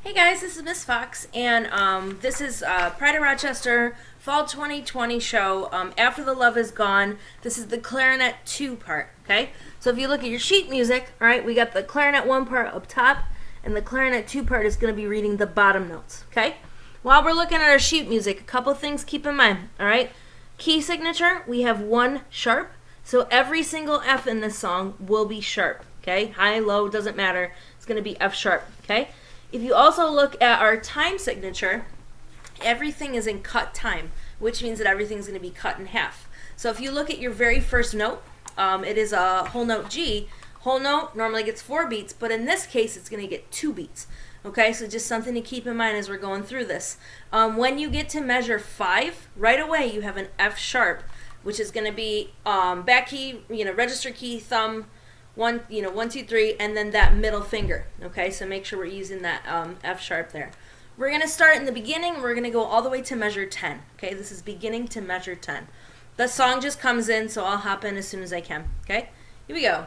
Hey guys, this is Miss Fox, and this is Pride of Rochester Fall 2020 show. After the Love Is Gone, this is the Clarinet 2 part, okay? So if you look at your sheet music, alright, we got the Clarinet 1 part up top, and the Clarinet 2 part is going to be reading the bottom notes, okay? While we're looking at our sheet music, a couple things keep in mind, alright? Key signature, we have 1 sharp, so every single F in this song will be sharp, okay? High, low, doesn't matter, it's going to be F sharp, okay? If you also look at our time signature, everything is in cut time, which means that everything's going to be cut in half. So if you look at your very first note, it is a whole note G. Whole note normally gets 4 beats, but in this case it's going to get 2 beats. Okay, so just something to keep in mind as we're going through this. When you get to measure 5, right away you have an F sharp, which is going to be back key, register key, thumb, 1, 2, 3, and then that middle finger. Okay, so make sure we're using that F sharp there. We're going to start in the beginning. We're going to go all the way to measure 10. Okay, this is beginning to measure 10. The song just comes in, so I'll hop in as soon as I can. Okay, here we go.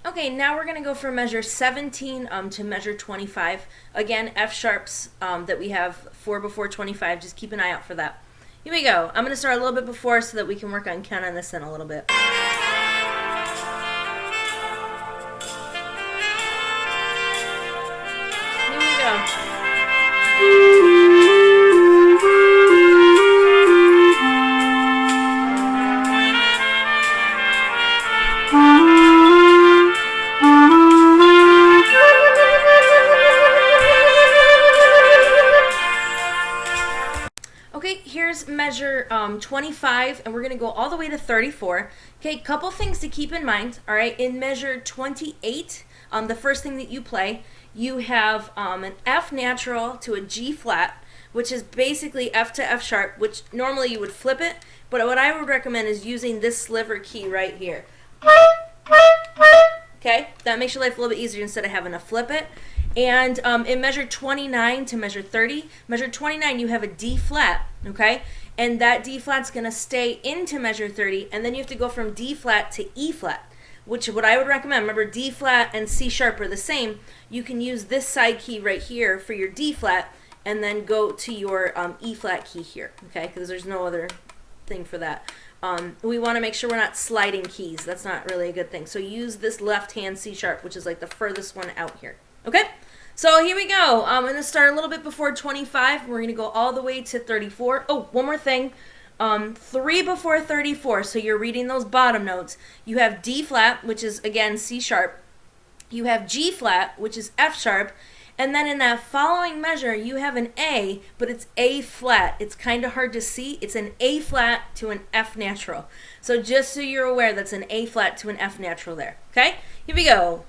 Okay, now we're going to go from measure 17 to measure 25. Again, F sharps that we have 4 before 25. Just keep an eye out for that. Here we go. I'm going to start a little bit before so that we can work on counting this in a little bit. Here we go. Okay, here's measure 25, and we're going to go all the way to 34. Okay, couple things to keep in mind, all right? In measure 28, the first thing that you play, you have an F natural to a G flat, which is basically F to F sharp, which normally you would flip it, but what I would recommend is using this sliver key right here. Okay, that makes your life a little bit easier instead of having to flip it. And in measure 29 to measure 30, measure 29 you have a D flat, okay? And that D flat's going to stay into measure 30, and then you have to go from D flat to E flat, which what I would recommend, remember D flat and C sharp are the same. You can use this side key right here for your D flat, and then go to your E flat key here, okay? Because there's no other thing for that. We want to make sure we're not sliding keys. That's not really a good thing. So use this left hand C sharp, which is like the furthest one out here. Okay? So here we go. I'm going to start a little bit before 25. We're going to go all the way to 34. Oh, one more thing. 3 before 34. So you're reading those bottom notes. You have D flat, which is again C sharp. You have G flat, which is F sharp. And then in that following measure, you have an A, but it's A flat. It's kind of hard to see. It's an A flat to an F natural. So just so you're aware, that's an A flat to an F natural there. Okay? Here we go.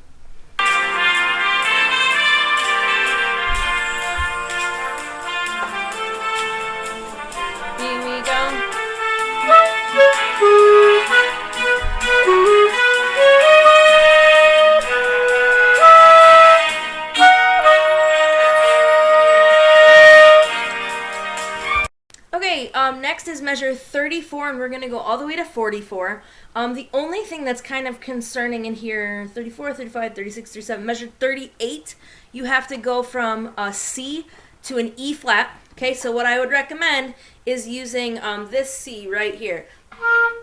Here we go. Okay, next is measure 34, and we're going to go all the way to 44. The only thing that's kind of concerning in here, 34, 35, 36, 37, measure 38, you have to go from a C to an E flat. Okay, so what I would recommend is using this C right here.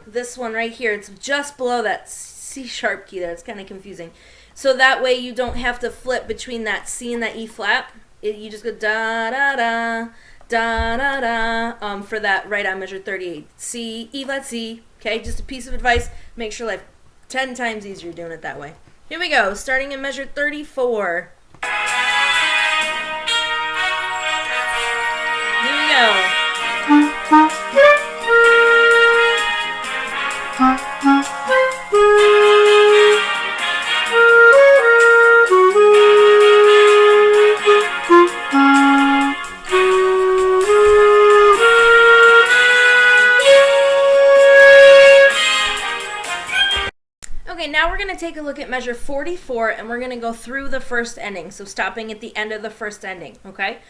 This one right here, it's just below that C sharp key there. It's kind of confusing. So that way you don't have to flip between that C and that E flat. You just go da-da-da. Da-da-da, for that right on measure 38. C, E flat, C. Okay, just a piece of advice. Make sure life 10 times easier doing it that way. Here we go, starting in measure 34. Here we go. now we're going to take a look at measure 44, and we're going to go through the first ending, so stopping at the end of the first ending, okay?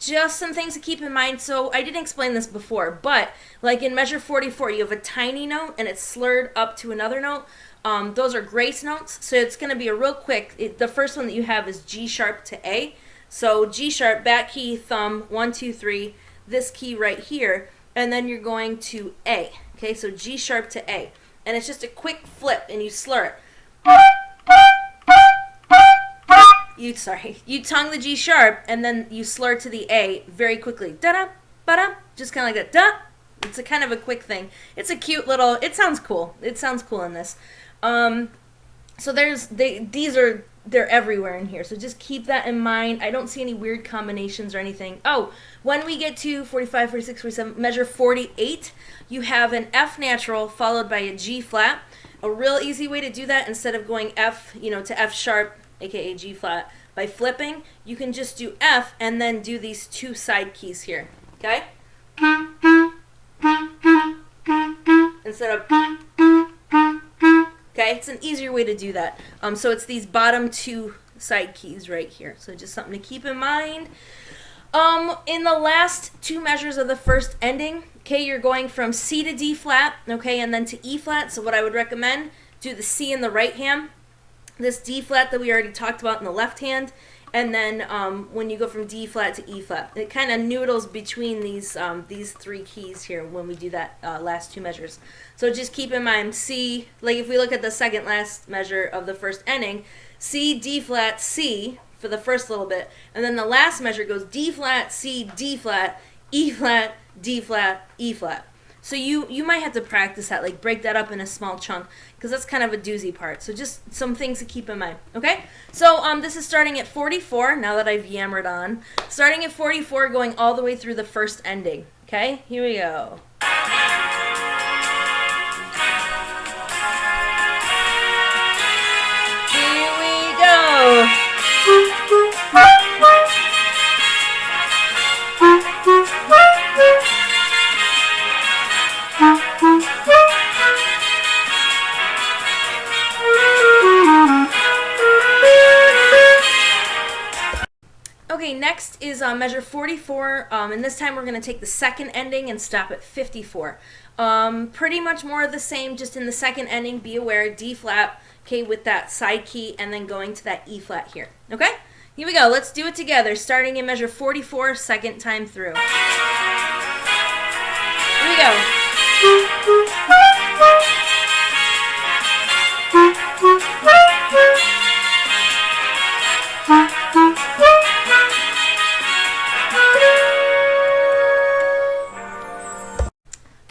Just some things to keep in mind. So I didn't explain this before, but like in measure 44, you have a tiny note and it's slurred up to another note. Those are grace notes, so it's going to be a real quick. The first one that you have is G sharp to A. So G sharp, back key, thumb, 1, 2, 3, this key right here, and then you're going to A. Okay, so G sharp to A. And it's just a quick flip and you slur it. You tongue the G sharp and then you slur to the A very quickly. Da-da, ba-da, just kind of like that. Da. It's a kind of a quick thing. It's a cute little, it sounds cool. It sounds cool in this. So they're everywhere in here. So just keep that in mind. I don't see any weird combinations or anything. Oh, when we get to 45, 46, 47, measure 48, you have an F natural followed by a G flat. A real easy way to do that, instead of going F, to F sharp, aka G flat, by flipping, you can just do F and then do these two side keys here, okay? Instead of, okay, it's an easier way to do that. So it's these bottom two side keys right here. So just something to keep in mind. In the last two measures of the first ending, okay, you're going from C to D flat, okay, and then to E flat. So what I would recommend, do the C in the right hand, this D flat that we already talked about in the left hand, and then when you go from D flat to E flat, it kind of noodles between these three keys here when we do that last two measures. So just keep in mind, C, like if we look at the second last measure of the first ending, C, D flat, C for the first little bit, and then the last measure goes D flat, C, D flat, E flat, D flat, E flat. So you might have to practice that, like break that up in a small chunk, because that's kind of a doozy part. So just some things to keep in mind, okay? So this is starting at 44, now that I've yammered on. Starting at 44, going all the way through the first ending, okay? Here we go. Here we go. Okay, next is measure 44, and this time we're going to take the second ending and stop at 54. Pretty much more of the same, just in the second ending, be aware, D flat, okay, with that side key, and then going to that E flat here, okay? Here we go, let's do it together, starting in measure 44, second time through. Here we go.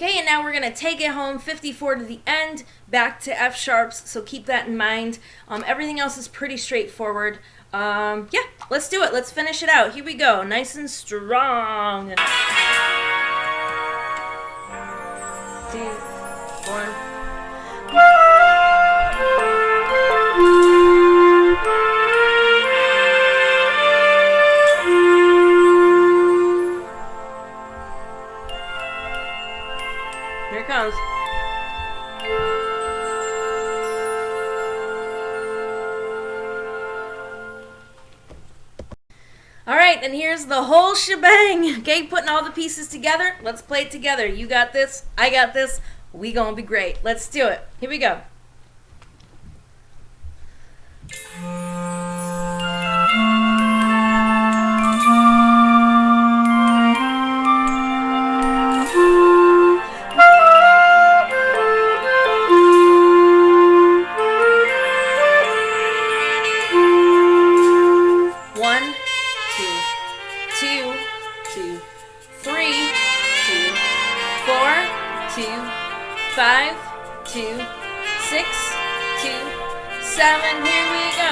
Okay, and now we're going to take it home, 54 to the end, back to F sharps, so keep that in mind. Everything else is pretty straightforward. Yeah, let's do it. Let's finish it out. Here we go, nice and strong. 2, 1. Here it comes. Alright, and here's the whole shebang. Okay, putting all the pieces together. Let's play it together. You got this, I got this. We gonna be great. Let's do it. Here we go. Five, 2, 6, 2, 7, here we go.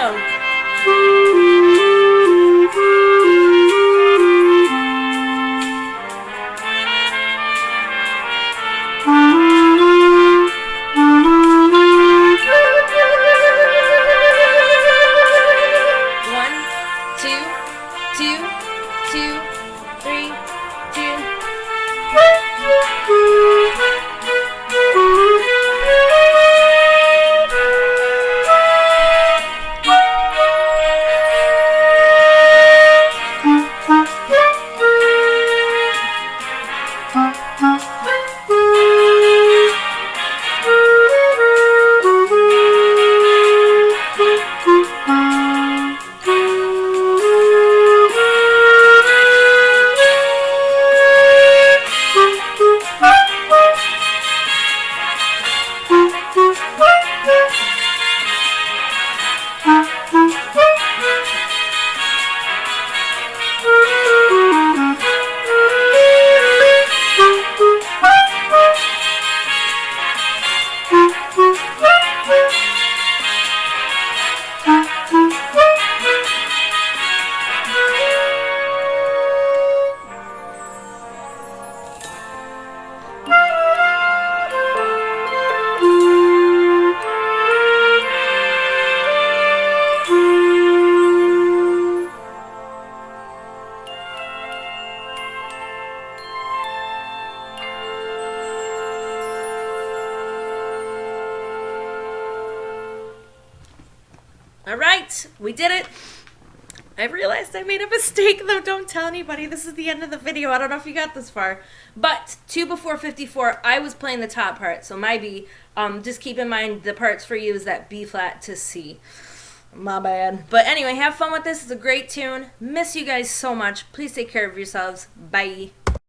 All right, we did it. I realized I made a mistake, though. Don't tell anybody. This is the end of the video. I don't know if you got this far. But 2 before 54, I was playing the top part. So my B, just keep in mind the parts for you is that B flat to C. My bad. But anyway, have fun with this. It's a great tune. Miss you guys so much. Please take care of yourselves. Bye.